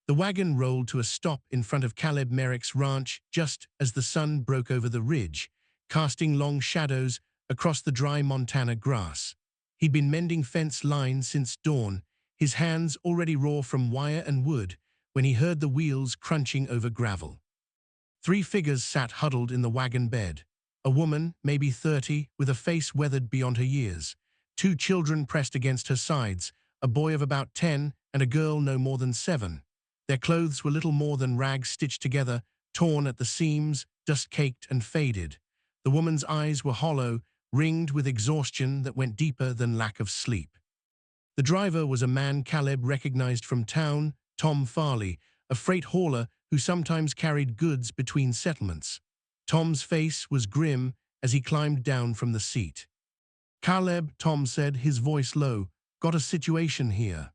The wagon rolled to a stop in front of Caleb Merrick's ranch just as the sun broke over the ridge, casting long shadows across the dry Montana grass. He'd been mending fence lines since dawn, his hands already raw from wire and wood, when he heard the wheels crunching over gravel. 3 figures sat huddled in the wagon bed. A woman, maybe 30, with a face weathered beyond her years. 2 children pressed against her sides, a boy of about 10 and a girl no more than 7. Their clothes were little more than rags stitched together, torn at the seams, dust-caked and faded. The woman's eyes were hollow, ringed with exhaustion that went deeper than lack of sleep. The driver was a man Caleb recognized from town, Tom Farley, a freight hauler who sometimes carried goods between settlements. Tom's face was grim as he climbed down from the seat. "Caleb," Tom said, his voice low, "got a situation here."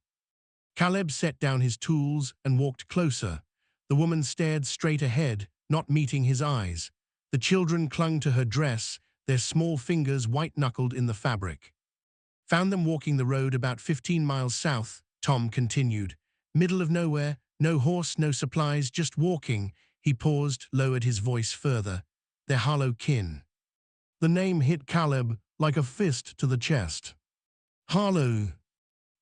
Caleb set down his tools and walked closer. The woman stared straight ahead, not meeting his eyes. The children clung to her dress, their small fingers white-knuckled in the fabric. "Found them walking the road about 15 miles south," Tom continued. "Middle of nowhere, no horse, no supplies, just walking." He paused, lowered his voice further. "They're Harlow kin." The name hit Caleb like a fist to the chest. Harlow.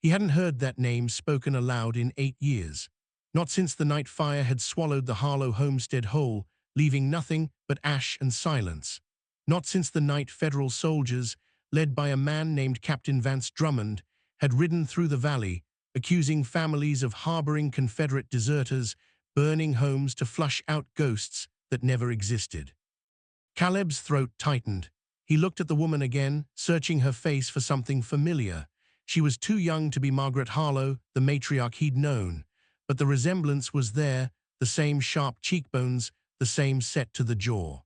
He hadn't heard that name spoken aloud in 8 years. Not since the night fire had swallowed the Harlow homestead whole, leaving nothing but ash and silence. Not since the night federal soldiers, led by a man named Captain Vance Drummond, had ridden through the valley, accusing families of harboring Confederate deserters, burning homes to flush out ghosts that never existed. Caleb's throat tightened. He looked at the woman again, searching her face for something familiar. She was too young to be Margaret Harlow, the matriarch he'd known, but the resemblance was there, the same sharp cheekbones, the same set to the jaw.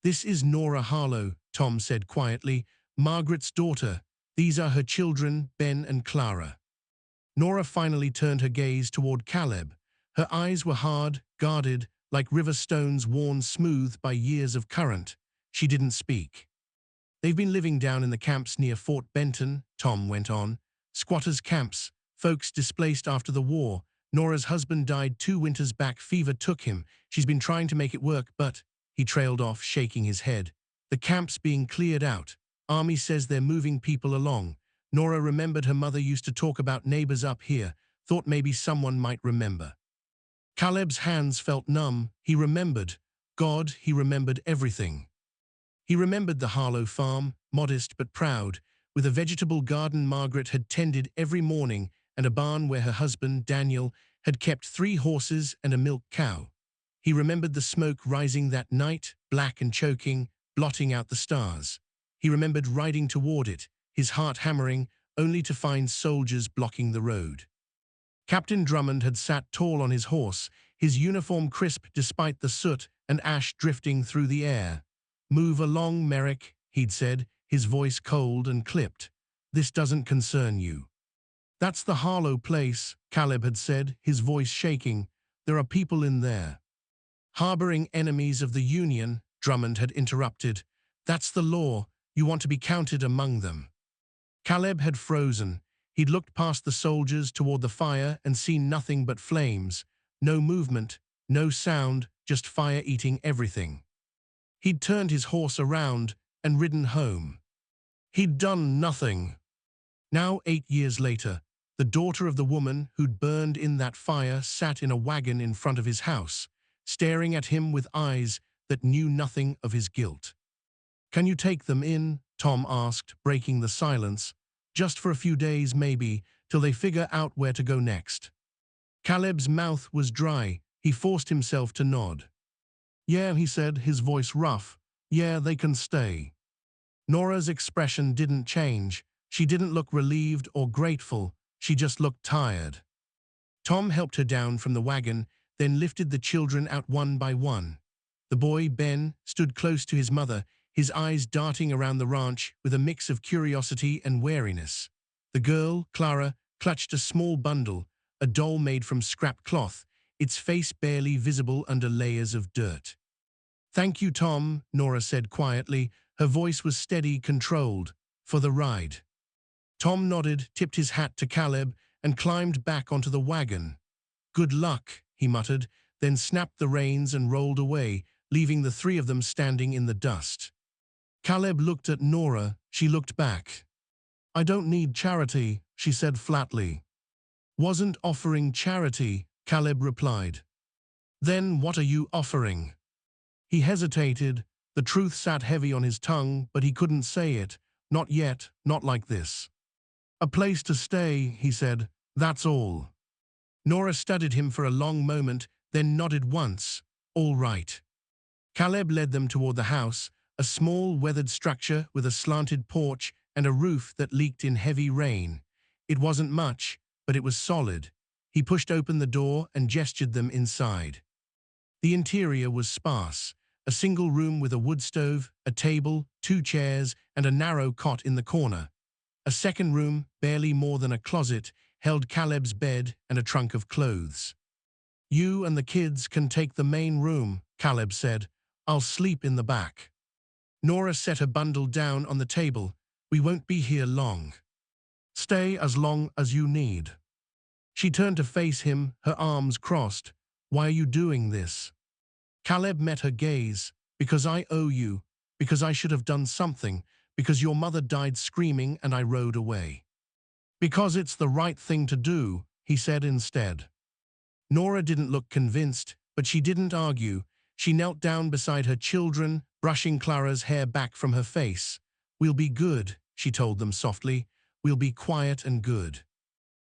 "This is Nora Harlow," Tom said quietly, "Margaret's daughter. These are her children, Ben and Clara." Nora finally turned her gaze toward Caleb. Her eyes were hard, guarded, like river stones worn smooth by years of current. She didn't speak. "They've been living down in the camps near Fort Benton," Tom went on. "Squatters' camps, folks displaced after the war. Nora's husband died 2 winters back, fever took him. She's been trying to make it work, but..." He trailed off, shaking his head. "The camp's being cleared out. Army says they're moving people along." Nora remembered her mother used to talk about neighbors up here, thought maybe someone might remember. Caleb's hands felt numb. He remembered. God, he remembered everything. He remembered the Harlow farm, modest but proud, with a vegetable garden Margaret had tended every morning and a barn where her husband, Daniel, had kept 3 horses and a milk cow. He remembered the smoke rising that night, black and choking, blotting out the stars. He remembered riding toward it, his heart hammering, only to find soldiers blocking the road. Captain Drummond had sat tall on his horse, his uniform crisp despite the soot and ash drifting through the air. "Move along, Merrick," he'd said, his voice cold and clipped. "This doesn't concern you." "That's the Harlow place," Caleb had said, his voice shaking. "There are people in there." "Harboring enemies of the Union," Drummond had interrupted. "That's the law. You want to be counted among them." Caleb had frozen. He'd looked past the soldiers toward the fire and seen nothing but flames. No movement, no sound, just fire eating everything. He'd turned his horse around and ridden home. He'd done nothing. Now, 8 years later, the daughter of the woman who'd burned in that fire sat in a wagon in front of his house, staring at him with eyes that knew nothing of his guilt. "Can you take them in?" Tom asked, breaking the silence. "Just for a few days, maybe, till they figure out where to go next." Caleb's mouth was dry. He forced himself to nod. "Yeah," he said, his voice rough. "Yeah, they can stay." Nora's expression didn't change. She didn't look relieved or grateful. She just looked tired. Tom helped her down from the wagon, then lifted the children out one by one. The boy, Ben, stood close to his mother, his eyes darting around the ranch with a mix of curiosity and wariness. The girl, Clara, clutched a small bundle, a doll made from scrap cloth, its face barely visible under layers of dirt. "Thank you, Tom," Nora said quietly. Her voice was steady, controlled. "For the ride." Tom nodded, tipped his hat to Caleb, and climbed back onto the wagon. Good luck, he muttered, then snapped the reins and rolled away, leaving the three of them standing in the dust. Caleb looked at Nora. She looked back. I don't need charity, she said flatly. Wasn't offering charity, Caleb replied. Then what are you offering? He hesitated. The truth sat heavy on his tongue, but he couldn't say it. Not yet, not like this. A place to stay, he said. That's all. Nora studied him for a long moment, then nodded once. All right. Caleb led them toward the house, a small weathered structure with a slanted porch and a roof that leaked in heavy rain. It wasn't much, but it was solid. He pushed open the door and gestured them inside. The interior was sparse. A single room with a wood stove, a table, 2 chairs, and a narrow cot in the corner. A second room, barely more than a closet, held Caleb's bed and a trunk of clothes. You and the kids can take the main room, Caleb said. I'll sleep in the back. Nora set a bundle down on the table. We won't be here long. Stay as long as you need. She turned to face him, her arms crossed. Why are you doing this? Caleb met her gaze. Because I owe you. Because I should have done something. Because your mother died screaming and I rode away. Because it's the right thing to do, he said instead. Nora didn't look convinced, but she didn't argue. She knelt down beside her children, brushing Clara's hair back from her face. We'll be good, she told them softly. We'll be quiet and good.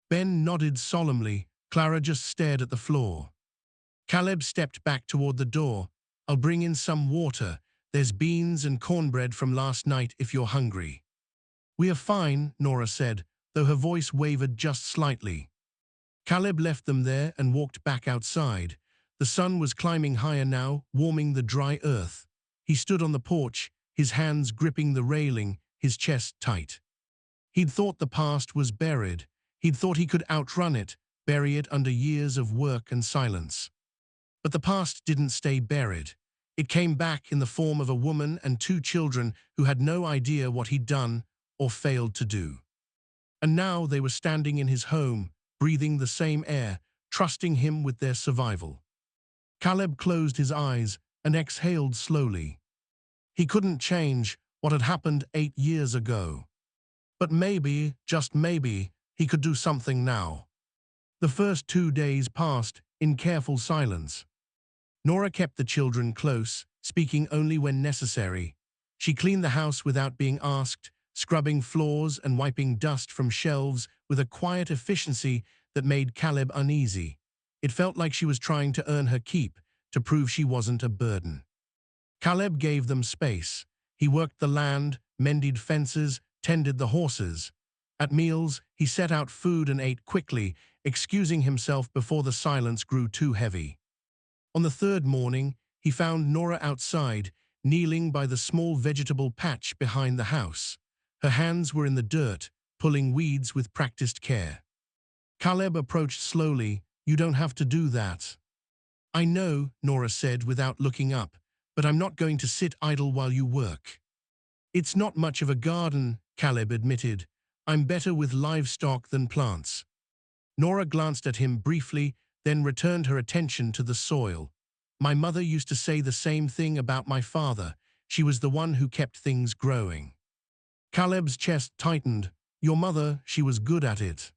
Ben nodded solemnly. Clara just stared at the floor. Caleb stepped back toward the door. I'll bring in some water. There's beans and cornbread from last night if you're hungry. We are fine, Nora said, though her voice wavered just slightly. Caleb left them there and walked back outside. The sun was climbing higher now, warming the dry earth. He stood on the porch, his hands gripping the railing, his chest tight. He'd thought the past was buried. He'd thought he could outrun it, bury it under years of work and silence. But the past didn't stay buried. It came back in the form of a woman and 2 children who had no idea what he'd done or failed to do. And now they were standing in his home, breathing the same air, trusting him with their survival. Caleb closed his eyes and exhaled slowly. He couldn't change what had happened 8 years ago. But maybe, just maybe, he could do something now. The first 2 days passed in careful silence. Nora kept the children close, speaking only when necessary. She cleaned the house without being asked, scrubbing floors and wiping dust from shelves with a quiet efficiency that made Caleb uneasy. It felt like she was trying to earn her keep, to prove she wasn't a burden. Caleb gave them space. He worked the land, mended fences, tended the horses. At meals, he set out food and ate quickly, excusing himself before the silence grew too heavy. On the 3rd morning, he found Nora outside, kneeling by the small vegetable patch behind the house. Her hands were in the dirt, pulling weeds with practiced care. Caleb approached slowly. You don't have to do that. I know, Nora said without looking up, but I'm not going to sit idle while you work. It's not much of a garden, Caleb admitted. I'm better with livestock than plants. Nora glanced at him briefly, then returned her attention to the soil. My mother used to say the same thing about my father. She was the one who kept things growing. Caleb's chest tightened. Your mother, she was good at it.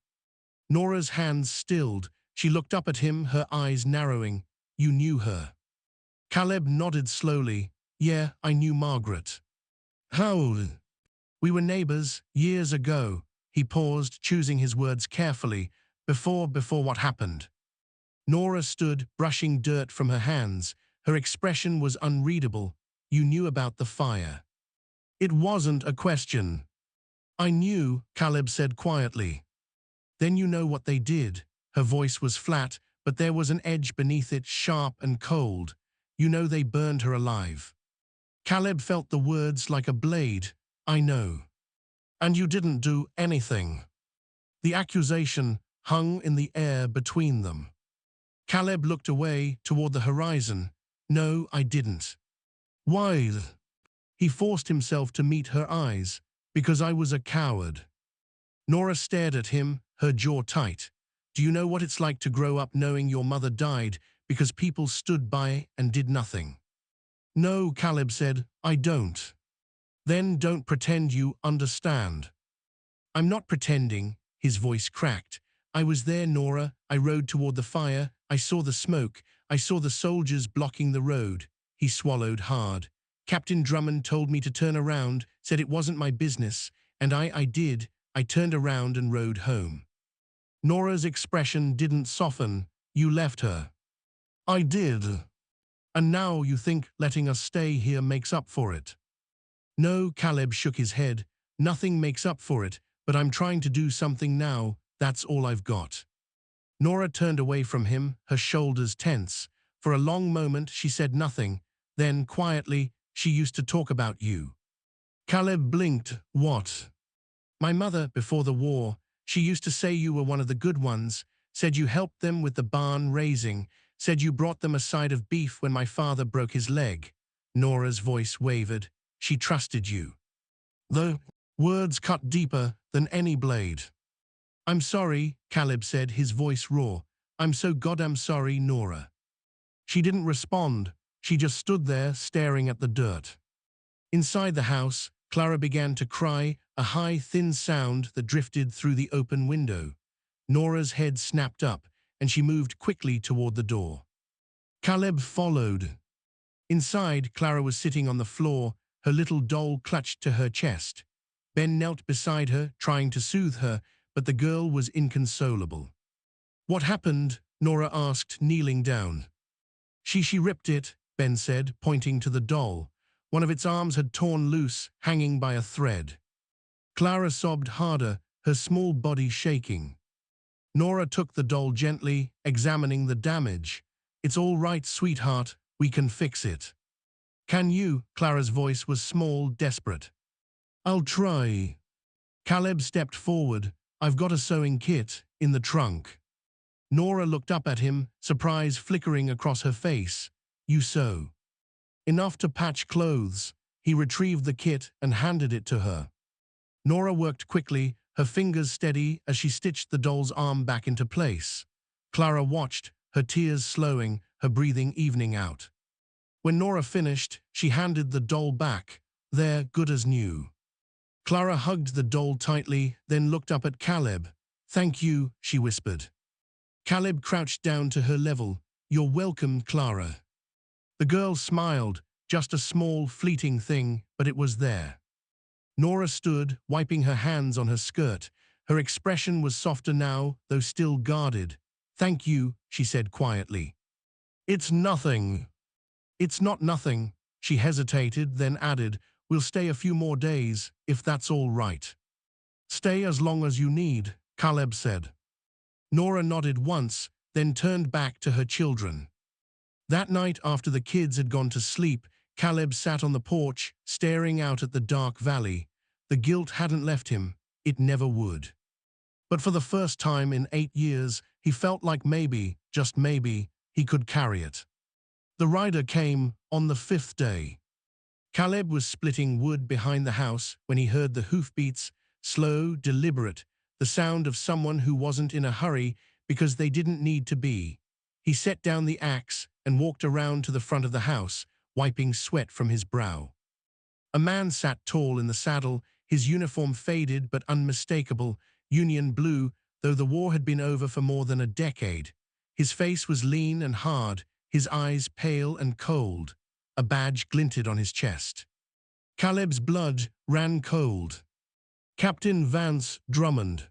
Nora's hands stilled. She looked up at him, her eyes narrowing. You knew her. Caleb nodded slowly. Yeah, I knew Margaret. How old? We were neighbors, years ago. He paused, choosing his words carefully. Before what happened. Nora stood, brushing dirt from her hands. Her expression was unreadable. You knew about the fire. It wasn't a question. I knew, Caleb said quietly. Then you know what they did. Her voice was flat, but there was an edge beneath it, sharp and cold. You know they burned her alive. Caleb felt the words like a blade. I know. And you didn't do anything. The accusation hung in the air between them. Caleb looked away toward the horizon. No, I didn't. Why? He forced himself to meet her eyes. Because I was a coward. Nora stared at him, her jaw tight. Do you know what it's like to grow up knowing your mother died because people stood by and did nothing? No, Caleb said, I don't. Then don't pretend you understand. I'm not pretending, his voice cracked. I was there, Nora. I rode toward the fire. I saw the smoke. I saw the soldiers blocking the road. He swallowed hard. Captain Drummond told me to turn around, said it wasn't my business, and I did. I turned around and rode home. Nora's expression didn't soften. You left her. I did. And now you think letting us stay here makes up for it. No, Caleb shook his head. Nothing makes up for it, but I'm trying to do something now. That's all I've got. Nora turned away from him, her shoulders tense. For a long moment she said nothing. Then, quietly, she used to talk about you. Caleb blinked. What? My mother, before the war, she used to say you were one of the good ones, said you helped them with the barn raising, said you brought them a side of beef when my father broke his leg. Nora's voice wavered. She trusted you. The words cut deeper than any blade. I'm sorry, Caleb said, his voice raw. I'm so goddamn sorry, Nora. She didn't respond. She just stood there, staring at the dirt. Inside the house, Clara began to cry, a high, thin sound that drifted through the open window. Nora's head snapped up, and she moved quickly toward the door. Caleb followed. Inside, Clara was sitting on the floor, her little doll clutched to her chest. Ben knelt beside her, trying to soothe her, but the girl was inconsolable. What happened? Nora asked, kneeling down. She ripped it, Ben said, pointing to the doll. One of its arms had torn loose, hanging by a thread. Clara sobbed harder, her small body shaking. Nora took the doll gently, examining the damage. It's all right, sweetheart, we can fix it. Can you? Clara's voice was small, desperate. I'll try. Caleb stepped forward. I've got a sewing kit in the trunk. Nora looked up at him, surprise flickering across her face. You sew. Enough to patch clothes. He retrieved the kit and handed it to her. Nora worked quickly, her fingers steady as she stitched the doll's arm back into place. Clara watched, her tears slowing, her breathing evening out. When Nora finished, she handed the doll back. There, good as new. Clara hugged the doll tightly, then looked up at Caleb. Thank you, she whispered. Caleb crouched down to her level. You're welcome, Clara. The girl smiled, just a small, fleeting thing, but it was there. Nora stood, wiping her hands on her skirt. Her expression was softer now, though still guarded. Thank you, she said quietly. It's nothing. It's not nothing, she hesitated, then added, we'll stay a few more days, if that's all right. Stay as long as you need, Caleb said. Nora nodded once, then turned back to her children. That night, after the kids had gone to sleep, Caleb sat on the porch, staring out at the dark valley. The guilt hadn't left him. It never would. But for the first time in 8 years, he felt like maybe, just maybe, he could carry it. The rider came on the 5th day. Caleb was splitting wood behind the house when he heard the hoofbeats, slow, deliberate, the sound of someone who wasn't in a hurry because they didn't need to be. He set down the axe and walked around to the front of the house, wiping sweat from his brow. A man sat tall in the saddle, his uniform faded but unmistakable, Union blue, though the war had been over for more than a decade. His face was lean and hard, his eyes pale and cold. A badge glinted on his chest. Caleb's blood ran cold. Captain Vance Drummond.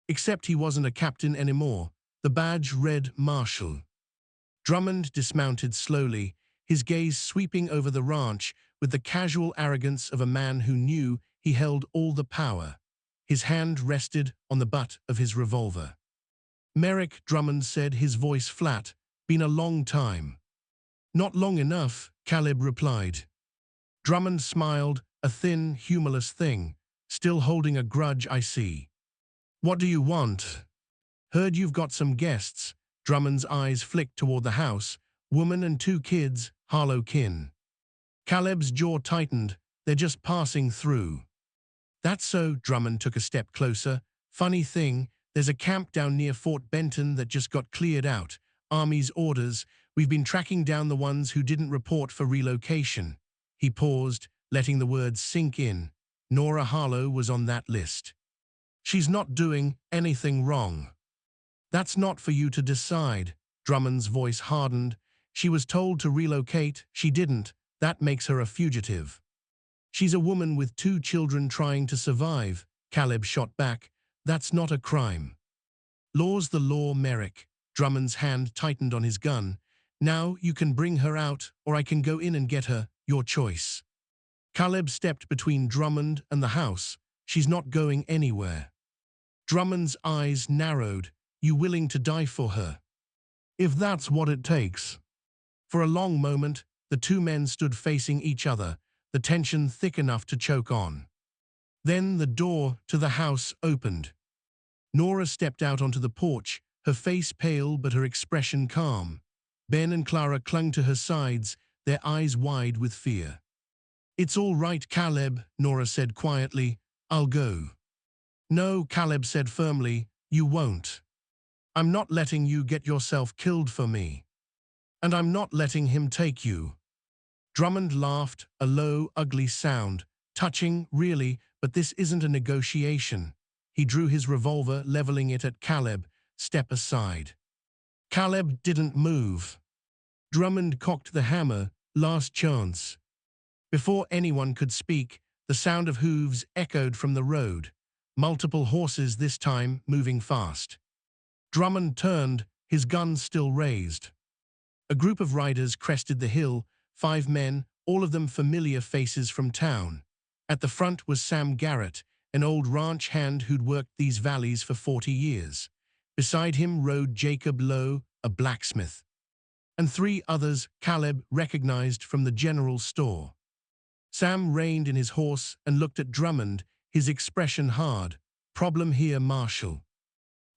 Except he wasn't a captain anymore. The badge read Marshal. Drummond dismounted slowly, his gaze sweeping over the ranch with the casual arrogance of a man who knew he held all the power. His hand rested on the butt of his revolver. Merrick, Drummond said, his voice flat. Been a long time. Not long enough, Caleb replied. Drummond smiled, a thin, humorless thing. Still holding a grudge, I see. What do you want? Heard you've got some guests. Drummond's eyes flicked toward the house. Woman and 2 kids, Harlow kin. Caleb's jaw tightened. They're just passing through. That's so. Drummond took a step closer. Funny thing, There's a camp down near Fort Benton that just got cleared out. Army's orders. We've been tracking down the ones who didn't report for relocation." He paused, letting the words sink in. Nora Harlow was on that list. "She's not doing anything wrong." "That's not for you to decide." Drummond's voice hardened. "She was told to relocate. She didn't. That makes her a fugitive." "She's a woman with 2 children trying to survive," Caleb shot back. "That's not a crime." "Law's the law, Merrick." Drummond's hand tightened on his gun. "Now you can bring her out, or I can go in and get her. Your choice." Caleb stepped between Drummond and the house. "She's not going anywhere." Drummond's eyes narrowed. "You willing to die for her?" "If that's what it takes." For a long moment, the 2 men stood facing each other, the tension thick enough to choke on. Then the door to the house opened. Nora stepped out onto the porch, her face pale but her expression calm. Ben and Clara clung to her sides, their eyes wide with fear. "It's all right, Caleb," Nora said quietly. "I'll go." "No," Caleb said firmly, "you won't. I'm not letting you get yourself killed for me. And I'm not letting him take you." Drummond laughed, a low, ugly sound. "Touching, really, but this isn't a negotiation." He drew his revolver, leveling it at Caleb. "Step aside." Caleb didn't move. Drummond cocked the hammer. "Last chance." Before anyone could speak, the sound of hooves echoed from the road. Multiple horses this time, moving fast. Drummond turned, his gun still raised. A group of riders crested the hill, 5 men, all of them familiar faces from town. At the front was Sam Garrett, an old ranch hand who'd worked these valleys for 40 years. Beside him rode Jacob Lowe, a blacksmith. And 3 others Caleb recognized from the general store. Sam reined in his horse and looked at Drummond, his expression hard. "Problem here, Marshal."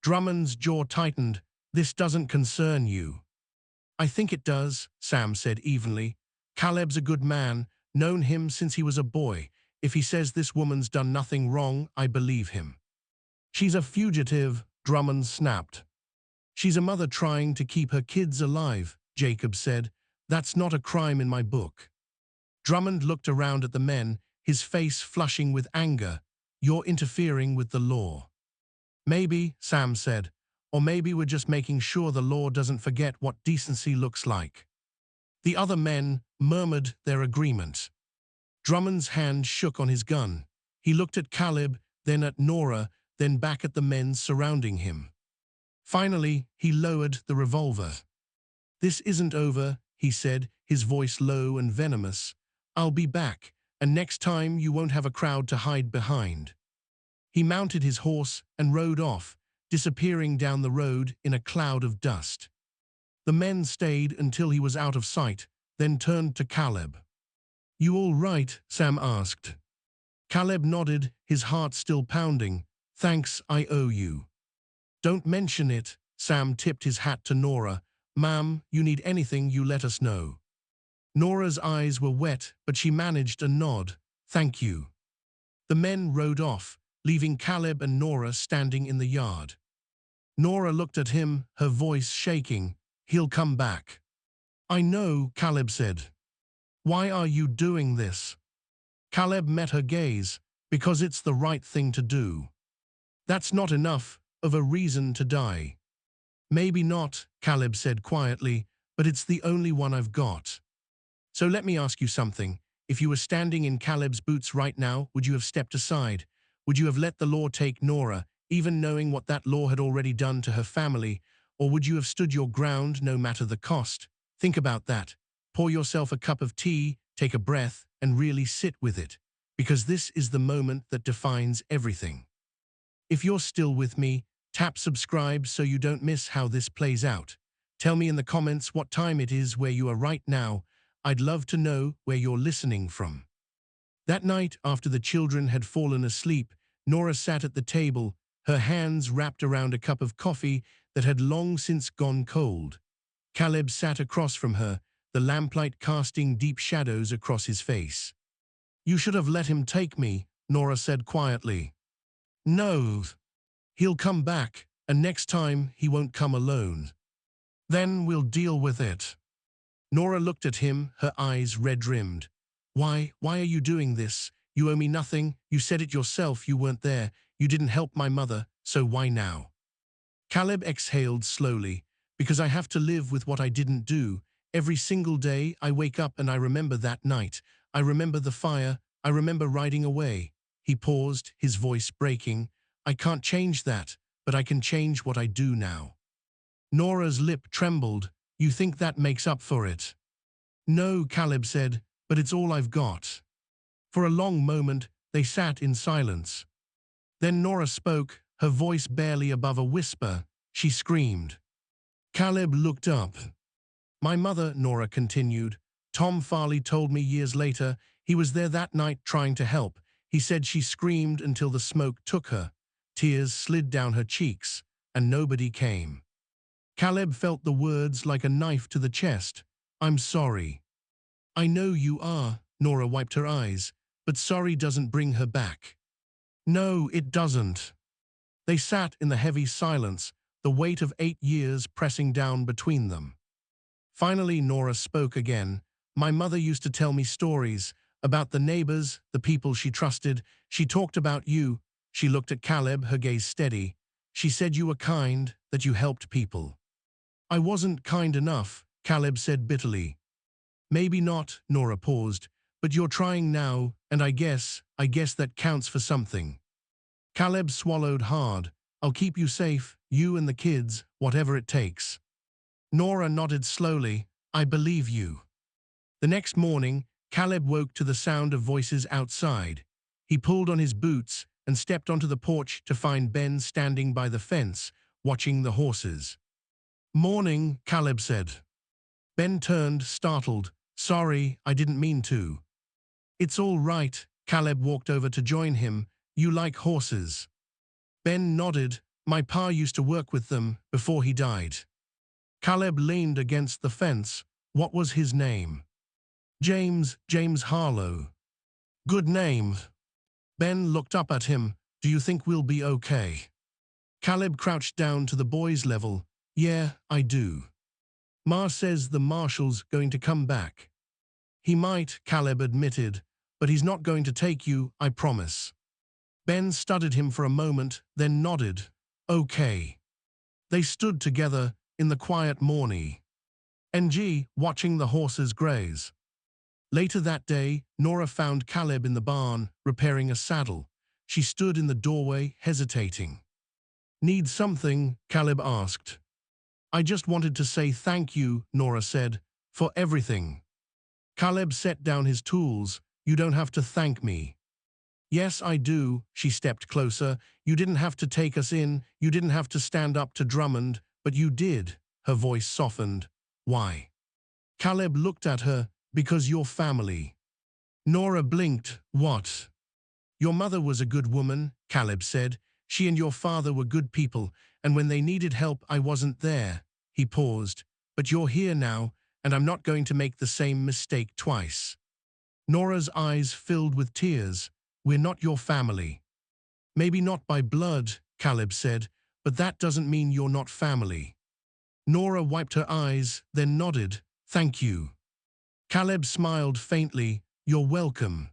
Drummond's jaw tightened. "This doesn't concern you." "I think it does," Sam said evenly. "Caleb's a good man, known him since he was a boy. If he says this woman's done nothing wrong, I believe him." "She's a fugitive," Drummond snapped. "She's a mother trying to keep her kids alive," Jacob said. "That's not a crime in my book." Drummond looked around at the men, his face flushing with anger. "You're interfering with the law." "Maybe," Sam said. "Or maybe we're just making sure the law doesn't forget what decency looks like." The other men murmured their agreement. Drummond's hand shook on his gun. He looked at Caleb, then at Nora, then back at the men surrounding him. Finally, he lowered the revolver. "This isn't over," he said, his voice low and venomous. "I'll be back, and next time you won't have a crowd to hide behind." He mounted his horse and rode off, disappearing down the road in a cloud of dust. The men stayed until he was out of sight, then turned to Caleb. "You all right?" Sam asked. Caleb nodded, his heart still pounding. "Thanks, I owe you." "Don't mention it." Sam tipped his hat to Nora. "Ma'am, you need anything, you let us know." Nora's eyes were wet, but she managed a nod. "Thank you." The men rode off, leaving Caleb and Nora standing in the yard. Nora looked at him, her voice shaking. "He'll come back." "I know," Caleb said. "Why are you doing this?" Caleb met her gaze. "Because it's the right thing to do." "That's not enough of a reason to die." "Maybe not," Caleb said quietly, "but it's the only one I've got." "So let me ask you something. If you were standing in Caleb's boots right now, would you have stepped aside? Would you have let the law take Nora, even knowing what that law had already done to her family? Or would you have stood your ground no matter the cost? Think about that. Pour yourself a cup of tea, take a breath, and really sit with it. Because this is the moment that defines everything. If you're still with me, tap subscribe so you don't miss how this plays out. Tell me in the comments what time it is where you are right now. I'd love to know where you're listening from. That night, after the children had fallen asleep, Nora sat at the table, her hands wrapped around a cup of coffee that had long since gone cold. Caleb sat across from her, the lamplight casting deep shadows across his face. "You should have let him take me," Nora said quietly. "No. He'll come back," and next time he won't come alone. Then we'll deal with it. Nora looked at him, her eyes red-rimmed. Why are you doing this? You owe me nothing. You said it yourself, you weren't there. You didn't help my mother, so why now? Caleb exhaled slowly. Because I have to live with what I didn't do. Every single day I wake up and I remember that night. I remember the fire. I remember riding away. He paused, his voice breaking. I can't change that, but I can change what I do now. Nora's lip trembled. You think that makes up for it? No, Caleb said, but it's all I've got. For a long moment, they sat in silence. Then Nora spoke, her voice barely above a whisper. She screamed. Caleb looked up. My mother, Nora continued. Tom Farley told me years later, he was there that night trying to help. He said she screamed until the smoke took her. Tears slid down her cheeks, and nobody came. Caleb felt the words like a knife to the chest. I'm sorry. I know you are, Nora wiped her eyes, but sorry doesn't bring her back. No, it doesn't. They sat in the heavy silence, the weight of 8 years pressing down between them. Finally, Nora spoke again. My mother used to tell me stories about the neighbors, the people she trusted. She talked about you. She looked at Caleb, her gaze steady. She said you were kind, that you helped people. I wasn't kind enough, Caleb said bitterly. Maybe not, Nora paused, but you're trying now, and I guess that counts for something. Caleb swallowed hard. I'll keep you safe, you and the kids, whatever it takes. Nora nodded slowly. I believe you. The next morning, Caleb woke to the sound of voices outside. He pulled on his boots and stepped onto the porch to find Ben standing by the fence, watching the horses. Morning, Caleb said. Ben turned, startled. Sorry, I didn't mean to. It's all right, Caleb walked over to join him. You like horses? Ben nodded. My pa used to work with them before he died. Caleb leaned against the fence. What was his name? James Harlow. Good name. Ben looked up at him. Do you think we'll be okay? Caleb crouched down to the boy's level. Yeah, I do. Ma says the marshal's going to come back. He might, Caleb admitted, but he's not going to take you, I promise. Ben studied him for a moment, then nodded. Okay. They stood together in the quiet morning. NG, watching the horses graze. Later that day, Nora found Caleb in the barn, repairing a saddle. She stood in the doorway, hesitating. Need something? Caleb asked. I just wanted to say thank you, Nora said, for everything. Caleb set down his tools. You don't have to thank me. Yes, I do. She stepped closer. You didn't have to take us in. You didn't have to stand up to Drummond, but you did. Her voice softened. Why? Caleb looked at her. Because you're family. Nora blinked. What? Your mother was a good woman, Caleb said. She and your father were good people, and when they needed help, I wasn't there. He paused. But you're here now, and I'm not going to make the same mistake twice. Nora's eyes filled with tears. We're not your family. Maybe not by blood, Caleb said, but that doesn't mean you're not family. Nora wiped her eyes, then nodded. Thank you. Caleb smiled faintly. You're welcome.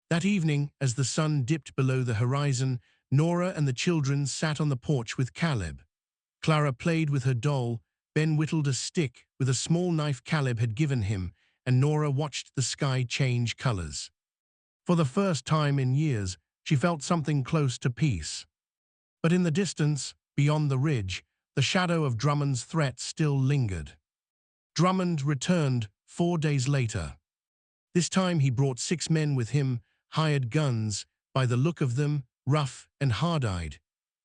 That evening, as the sun dipped below the horizon, Nora and the children sat on the porch with Caleb. Clara played with her doll. Ben whittled a stick with a small knife Caleb had given him, and Nora watched the sky change colors. For the first time in years, she felt something close to peace. But in the distance, beyond the ridge, the shadow of Drummond's threat still lingered. Drummond returned 4 days later. This time he brought 6 men with him, hired guns, by the look of them, rough and hard-eyed.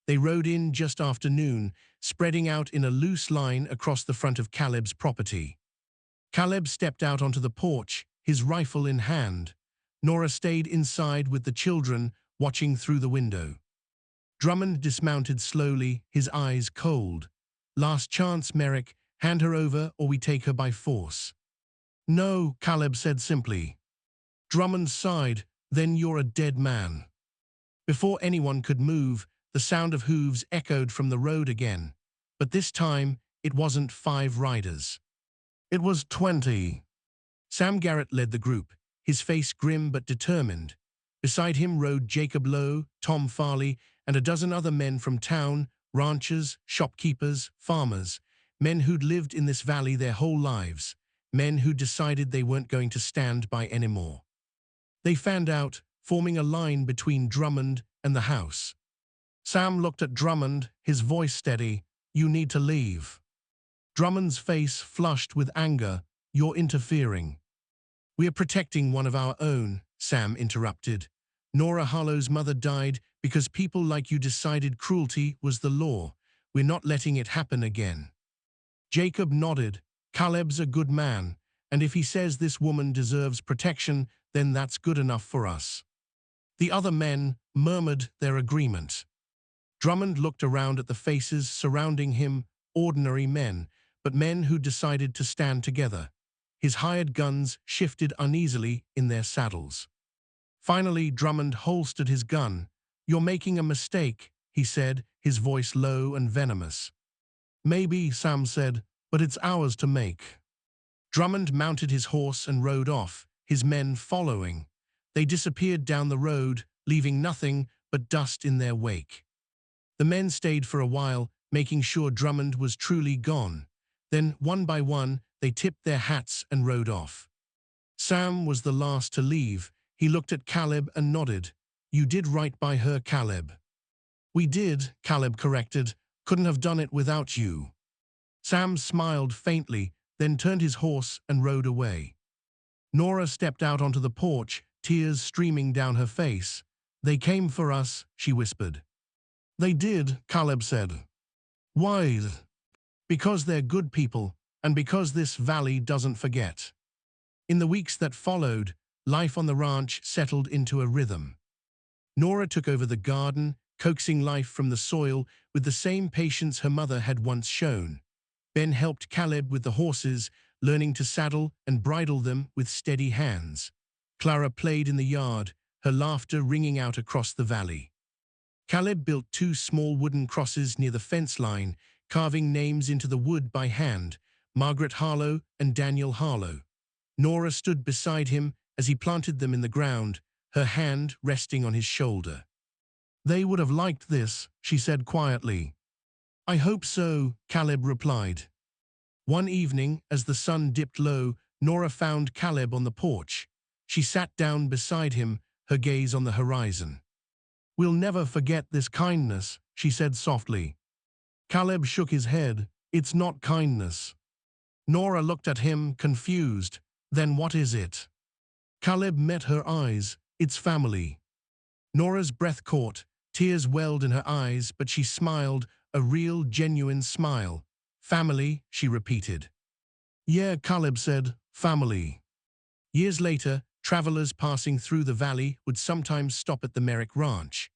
They rode in just after noon, spreading out in a loose line across the front of Caleb's property. Caleb stepped out onto the porch, his rifle in hand. Nora stayed inside with the children, watching through the window. Drummond dismounted slowly, his eyes cold. Last chance, Merrick. Hand her over or we take her by force. No, Caleb said simply. Drummond sighed. Then you're a dead man. Before anyone could move, the sound of hooves echoed from the road again. But this time, it wasn't 5 riders. It was 20. Sam Garrett led the group, his face grim but determined. Beside him rode Jacob Lowe, Tom Farley, and a dozen other men from town, ranchers, shopkeepers, farmers, men who'd lived in this valley their whole lives, men who'd decided they weren't going to stand by anymore. They fanned out, forming a line between Drummond and the house. Sam looked at Drummond, his voice steady. "You need to leave." Drummond's face flushed with anger. "You're interfering." "We are protecting one of our own," Sam interrupted. "Nora Harlow's mother died because people like you decided cruelty was the law. We're not letting it happen again." Jacob nodded. "Caleb's a good man, and if he says this woman deserves protection, then that's good enough for us." The other men murmured their agreement. Drummond looked around at the faces surrounding him, ordinary men, but men who decided to stand together. His hired guns shifted uneasily in their saddles. Finally, Drummond holstered his gun. "You're making a mistake," he said, his voice low and venomous. "Maybe," Sam said, "but it's ours to make." Drummond mounted his horse and rode off, his men following. They disappeared down the road, leaving nothing but dust in their wake. The men stayed for a while, making sure Drummond was truly gone. Then, one by one, they tipped their hats and rode off. Sam was the last to leave. He looked at Caleb and nodded. "You did right by her, Caleb." "We did," Caleb corrected. "Couldn't have done it without you." Sam smiled faintly, then turned his horse and rode away. Nora stepped out onto the porch, tears streaming down her face. "They came for us," she whispered. "They did," Caleb said. "Why?" "Because they're good people, and because this valley doesn't forget." In the weeks that followed, life on the ranch settled into a rhythm. Nora took over the garden, coaxing life from the soil with the same patience her mother had once shown. Ben helped Caleb with the horses, learning to saddle and bridle them with steady hands. Clara played in the yard, her laughter ringing out across the valley. Caleb built 2 small wooden crosses near the fence line, carving names into the wood by hand, Margaret Harlow and Daniel Harlow. Nora stood beside him as he planted them in the ground, her hand resting on his shoulder. "They would have liked this," she said quietly. "I hope so," Caleb replied. One evening, as the sun dipped low, Nora found Caleb on the porch. She sat down beside him, her gaze on the horizon. "We'll never forget this kindness," she said softly. Caleb shook his head. "It's not kindness." Nora looked at him, confused. "Then what is it?" Caleb met her eyes. "It's family." Nora's breath caught, tears welled in her eyes, but she smiled, a real, genuine smile. "Family," she repeated. "Yeah," Caleb said, "family." Years later, travelers passing through the valley would sometimes stop at the Merrick Ranch.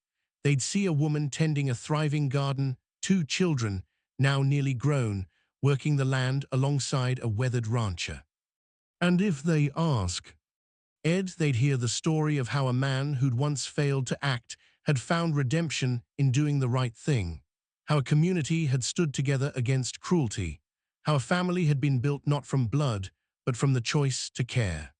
They'd see a woman tending a thriving garden, 2 children, now nearly grown, working the land alongside a weathered rancher. And if they ask Ed, they'd hear the story of how a man who'd once failed to act had found redemption in doing the right thing, how a community had stood together against cruelty, how a family had been built not from blood, but from the choice to care.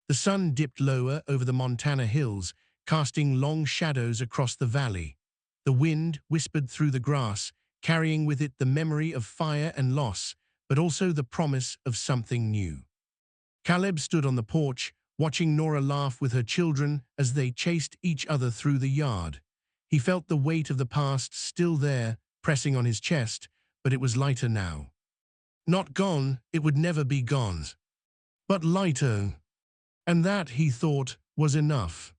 The sun dipped lower over the Montana hills, casting long shadows across the valley. The wind whispered through the grass, carrying with it the memory of fire and loss, but also the promise of something new. Caleb stood on the porch, watching Nora laugh with her children as they chased each other through the yard. He felt the weight of the past still there, pressing on his chest, but it was lighter now. Not gone, it would never be gone. But lighter. And that, he thought, was enough.